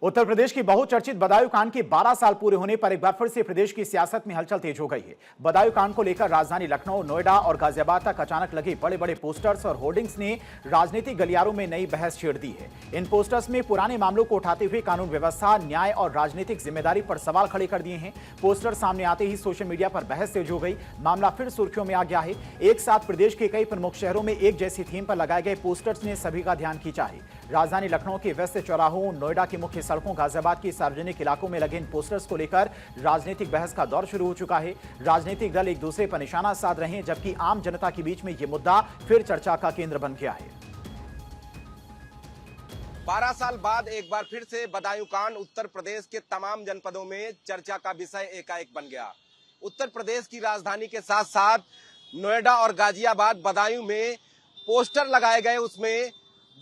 उत्तर प्रदेश की बहुचर्चित बदायूं कांड के 12 साल पूरे होने पर एक बार फिर से प्रदेश की सियासत में हलचल तेज हो गई है। बदायूं कांड को लेकर राजधानी लखनऊ, नोएडा और गाजियाबाद तक अचानक लगे बड़े बड़े पोस्टर्स और होर्डिंग्स ने राजनीतिक गलियारों में नई बहस छेड़ दी है। इन पोस्टर्स में पुराने मामलों को उठाते हुए कानून व्यवस्था, न्याय और राजनीतिक जिम्मेदारी पर सवाल खड़े कर दिए हैं। पोस्टर सामने आते ही सोशल मीडिया पर बहस तेज हो गई। मामला फिर सुर्खियों में आ गया है। एक साथ प्रदेश के कई प्रमुख शहरों में एक जैसी थीम पर लगाए गए पोस्टर्स ने सभी का ध्यान खींचा है। राजधानी लखनऊ के व्यस्त चौराहों, नोएडा की मुख्य सड़कों, गाजियाबाद की सार्वजनिक इलाकों में लगे इन पोस्टर्स को लेकर राजनीतिक बहस का दौर शुरू हो चुका है। राजनीतिक दल एक दूसरे पर निशाना साध रहे हैं, जबकि आम जनता के बीच में यह मुद्दा फिर चर्चा का केंद्र बन गया है। 12 साल बाद एक बार फिर से बदायूं कांड उत्तर प्रदेश के तमाम जनपदों में चर्चा का विषय एकाएक बन गया। उत्तर प्रदेश की राजधानी के साथ साथ नोएडा और गाजियाबाद, बदायूं में पोस्टर लगाए गए। उसमें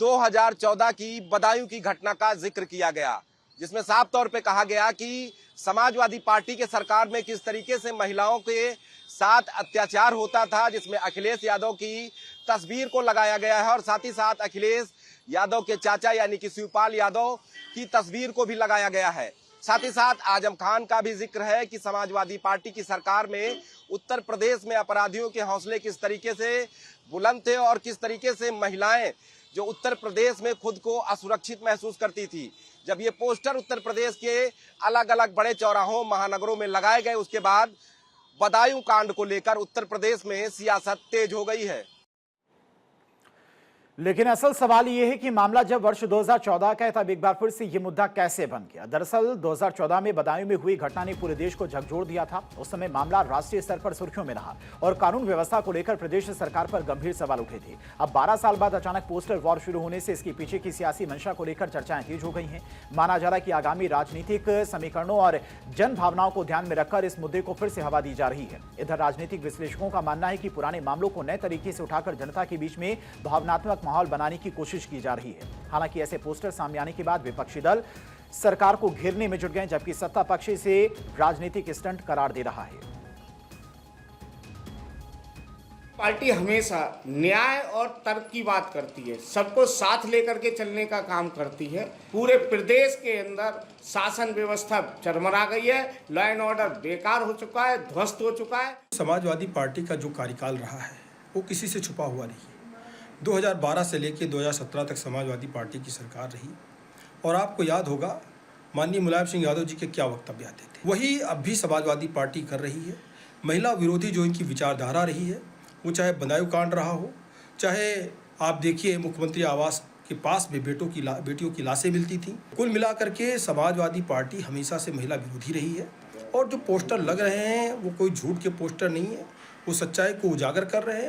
2014 की बदायूं की घटना का जिक्र किया गया, जिसमें साफ तौर पे कहा गया कि समाजवादी पार्टी के सरकार में किस तरीके से महिलाओं के साथ अत्याचार होता था, जिसमें अखिलेश यादव की तस्वीर को लगाया गया है और साथ ही साथ अखिलेश यादव के चाचा यानी कि शिवपाल यादव की तस्वीर को भी लगाया गया है। साथ ही साथ आजम खान का भी जिक्र है कि समाजवादी पार्टी की सरकार में उत्तर प्रदेश में अपराधियों के हौसले किस तरीके से बुलंद थे और किस तरीके से महिलाएं जो उत्तर प्रदेश में खुद को असुरक्षित महसूस करती थी। जब ये पोस्टर उत्तर प्रदेश के अलग अलग बड़े चौराहों, महानगरों में लगाए गए, उसके बाद बदायूं कांड को लेकर उत्तर प्रदेश में सियासत तेज हो गई है। लेकिन असल सवाल यह है कि मामला जब वर्ष 2014 का है, तब एक बार फिर से यह मुद्दा कैसे बन गया। दरअसल 2014 में बदायूं में हुई घटना ने पूरे देश को झकझोर दिया था। उस समय मामला राष्ट्रीय स्तर पर सुर्खियों में रहा और कानून व्यवस्था को लेकर प्रदेश सरकार पर गंभीर सवाल उठे थे। अब 12 साल बाद अचानक पोस्टर वॉर शुरू होने से इसके पीछे की सियासी मंशा को लेकर चर्चाएं तेज हो गई हैं। माना जा रहा है कि आगामी राजनीतिक समीकरणों और जन भावनाओं को ध्यान में रखकर इस मुद्दे को फिर से हवा दी जा रही है। इधर राजनीतिक विश्लेषकों का मानना है कि पुराने मामलों को नए तरीके से उठाकर जनता के बीच में भावनात्मक माहौल बनाने की कोशिश की जा रही है। हालांकि ऐसे पोस्टर सामने आने के बाद विपक्षी दल सरकार को घेरने में जुट गए, जबकि सत्ता पक्ष इसे राजनीतिक स्टंट करार दे रहा है। पार्टी हमेशा न्याय और तर्क की बात करती है, सबको साथ लेकर के चलने का काम करती है। पूरे प्रदेश के अंदर शासन व्यवस्था चरमरा गई है, लॉ एंड ऑर्डर बेकार हो चुका है, ध्वस्त हो चुका है। समाजवादी पार्टी का जो कार्यकाल रहा है वो किसी से छुपा हुआ नहीं है। 2012 से लेकर 2017 तक समाजवादी पार्टी की सरकार रही और आपको याद होगा माननीय मुलायम सिंह यादव जी के क्या वक्तव्य आते थे। वही अब भी समाजवादी पार्टी कर रही है। महिला विरोधी जो इनकी विचारधारा रही है, वो चाहे बदायूं कांड रहा हो, चाहे आप देखिए मुख्यमंत्री आवास के पास में बेटियों की लाशें मिलती थी। कुल मिलाकर के समाजवादी पार्टी हमेशा से महिला विरोधी रही है और जो पोस्टर लग रहे हैं वो कोई झूठ के पोस्टर नहीं है, वो सच्चाई को उजागर कर रहे हैं